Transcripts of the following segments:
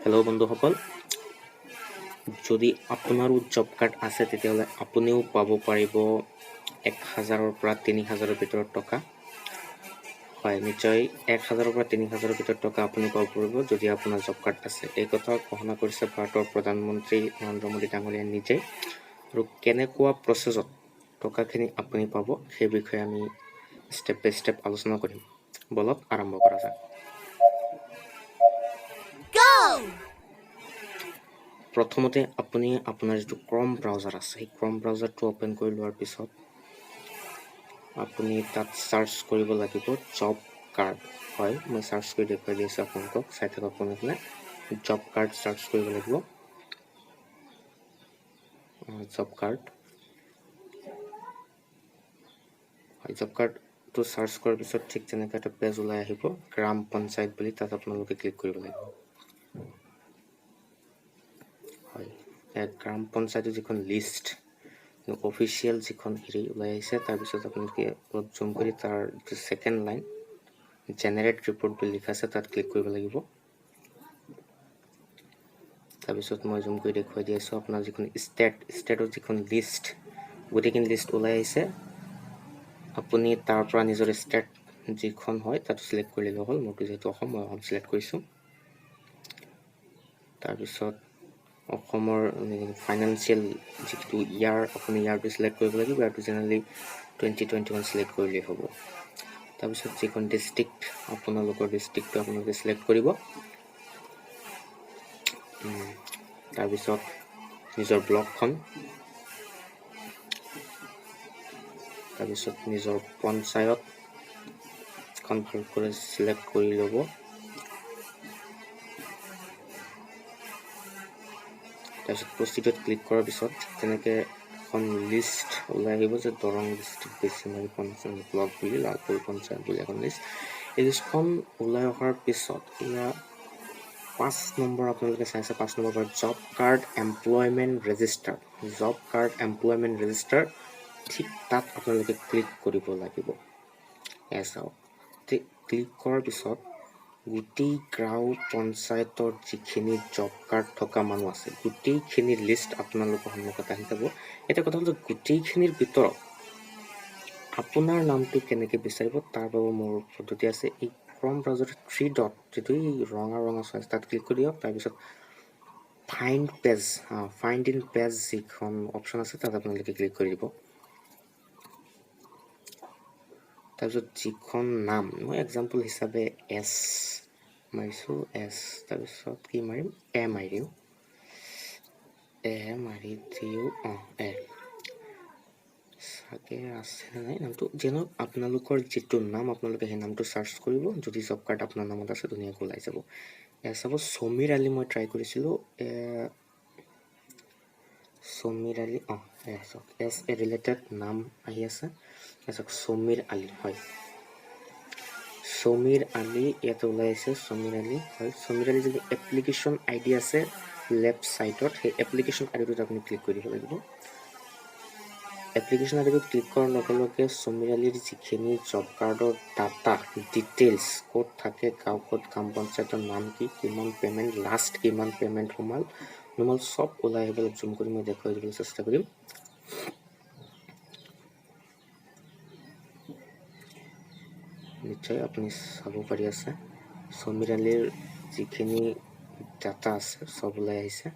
Hello' বন্ধুসকল, যদি আপোনাৰো জব কাৰ্ড আছে তেতিয়াহ'লে আপুনিও পাব পাৰিব 1000ৰ পৰা 3000ৰ ভিতৰত টকা। হয়, নিশ্চয় 1000ৰ পৰা 3000ৰ ভিতৰত টকা আপুনি পাব পাৰিব যদি আপোনাৰ জব কাৰ্ড আছে। এই কথা ঘোষণা কৰিছে ভাৰতৰ প্ৰধানমন্ত্ৰী নৰেন্দ্ৰ মোদী ডাঙৰীয়াই নিজে। আৰু কেনেকুৱা প্ৰচেছত টকাখিনি আপুনি পাব সেই বিষয়ে আমি ষ্টেপ বাই ষ্টেপ আলোচনা কৰিম। বলক আৰম্ভ কৰা যাওক। প্ৰথমতে আপুনি আপোনাৰ যিটো ক্ৰম ব্ৰাউজাৰ আছে সেই ক্ৰম ব্ৰাউজাৰটো অপেন কৰি লোৱাৰ পিছত আপুনি তাত চাৰ্চ কৰিব লাগিব জব কাৰ্ড। হয়, মই চাৰ্চ কৰি দেখুৱাই দি আছোঁ আপোনালোকক, চাই থাকক আপোনালোকে। জব কাৰ্ড চাৰ্চ কৰিব লাগিব। জব কাৰ্ড হয়, জব কাৰ্ডটো চাৰ্চ কৰাৰ পিছত ঠিক তেনেকৈ এটা পেজ ওলাই আহিব, গ্ৰাম পঞ্চায়ত বুলি। তাত আপোনালোকে ক্লিক কৰিব লাগিব। হয়, গ্ৰাম পঞ্চায়তৰ যিখন লিষ্ট অফিচিয়েল যিখন হেৰি ওলাই আহিছে, তাৰপিছত আপোনালোকে অলপ জুম কৰি তাৰ ছেকেণ্ড লাইন জেনেৰেট ৰিপৰ্ট বুলি লিখা আছে তাত ক্লিক কৰিব লাগিব। তাৰপিছত মই জুম কৰি দেখুৱাই দি আছোঁ আপোনাৰ যিখন ষ্টেটৰ যিখন লিষ্ট, গোটেইখিনি লিষ্ট ওলাই আহিছে। আপুনি তাৰ পৰা নিজৰ ষ্টেট যিখন হয় তাত চিলেক্ট কৰিলে হ'ল। মোৰতো যিহেতু অসম, মই অসম চিলেক্ট কৰিছোঁ। তাৰপিছত অসমৰ ফাইনেন্সিয়েল যিটো ইয়াৰ, আপুনি ইয়াৰটো চিলেক্ট কৰিব লাগিব। ইয়াৰটো জেনেৰেলি 2021 চিলেক্ট কৰিলেই হ'ব। তাৰপিছত যিখন ডিষ্ট্ৰিক্ট, আপোনালোকৰ ডিষ্ট্ৰিক্টটো আপোনালোকে চিলেক্ট কৰিব। তাৰপিছত নিজৰ ব্লকখন, তাৰপিছত নিজৰ পঞ্চায়তখন ভালকৈ চিলেক্ট কৰি ল'ব। তাৰপিছত প্ৰচিডত ক্লিক কৰাৰ পিছত তেনেকৈ এখন লিষ্ট ওলাই আহিব যে দৰং ডিষ্ট্ৰিক্ট বেচিমাৰী পঞ্চায়ত ব্লক বুলি, লালপুৰ পঞ্চায়ত বুলি এখন লিষ্ট। এই লিষ্টখন ওলাই অহাৰ পিছত এয়া 5 নম্বৰ আপোনালোকে চাইছে, 5 নম্বৰ পৰা job card employment register. Job card employment register, ঠিক তাত আপোনালোকে ক্লিক কৰিব লাগিব। চাওক, ক্লিক কৰাৰ পিছত গোটেই গাঁও পঞ্চায়তৰ যিখিনি জব কাৰ্ড থকা মানুহ আছে গোটেইখিনি লিষ্ট আপোনালোকৰ সন্মুখত আহি যাব। এতিয়া কথা হ'ল যে গোটেইখিনিৰ ভিতৰত আপোনাৰ নামটো কেনেকৈ বিচাৰিব তাৰ বাবে মোৰ পদ্ধতি আছে। এই ক্ৰম ব্ৰাউজাৰত 3 ডট যিটো ৰঙা চইচ তাত ক্লিক কৰি দিয়ক। তাৰপিছত ফাইণ্ড ইন পেজ যিখন অপশ্যন আছে তাত আপোনালোকে ক্লিক কৰি দিব। তাৰপিছত যিখন নাম, মই এক্সাম্পল হিচাপে এছ মাৰিছোঁ, এছ, তাৰপিছত কি মাৰিম, এ মাৰি দিওঁ, চাগে আছে নাই নামটো। যেনক আপোনালোকৰ যিটো নাম আপোনালোকে সেই নামটো চাৰ্চ কৰিব। যদি জব কাৰ্ড আপোনাৰ নামত আছে ধুনীয়াকৈ ওলাই যাব। চাব সমীৰ আলি মই ট্ৰাই কৰিছিলোঁ, সমীৰ আলি, চাওক এছ এ ৰিলেটেড নাম আহি আছে। চাওক সমীৰ আলি, হয় সমীৰ আলি ইয়াতে ওলাই আহিছে। সমীৰ আলি, হয় সমীৰ আলি যিটো এপ্লিকেশ্যন আই ডি আছে লেফ্ট ছাইডত, সেই এপ্লিকেশ্যন আই ডিটোত আপুনি ক্লিক কৰি দিব লাগিব। এপ্লিকেশ্যন আই ডিটোত ক্লিক কৰাৰ লগে লগে সমীৰ আলিৰ যিখিনি জব কাৰ্ডৰ ডাটা ডিটেইলছ, ক'ত থাকে, গাঁও ক'ত, গ্ৰাম পঞ্চায়তৰ নাম কি, কিমান পে'মেণ্ট, লাষ্ট কিমান পে'মেণ্ট সোমাল চব ওলাই আহিবলৈ জুম কৰি মই দেখুৱাই দিবলৈ চেষ্টা কৰিম। নিশ্চয় আপুনি চাব পাৰি আছে সমীৰ আলিৰ যিখিনি ডাটা আছে চব ওলাই আহিছে।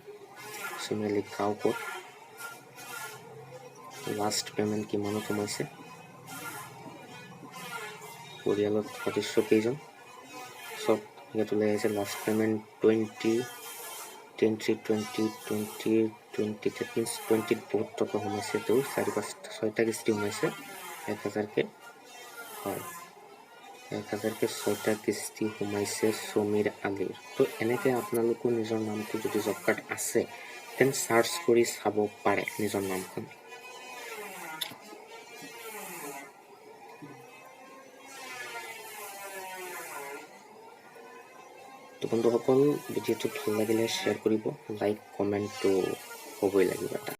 সমীৰ আলি গাঁও ক'ত, লাষ্ট পে'মেণ্ট কিমানত সোমাইছে, পৰিয়ালত সদস্য কেইজন, চব ইয়াত ওলাই আহিছে। লাষ্ট পে'মেণ্ট 20 বহুত টকা সোমাইছে। তোৰ 4-5-6টা কিস্তি সোমাইছে 1000কে, হয় 1000কে 6টা কিস্তি সোমাইছে সমীৰ আলিৰ। তো এনেকৈ আপোনালোকো নিজৰ নামটো যদি জব কাৰ্ড আছে তেন চাৰ্চ কৰি চাব পাৰে নিজৰ নামখন। তো বন্ধুসকল, ভিডিঅ'টো ভাল লাগিলে শ্বেয়াৰ কৰিব, লাইক কমেণ্টটো হ'বই লাগিব এটা।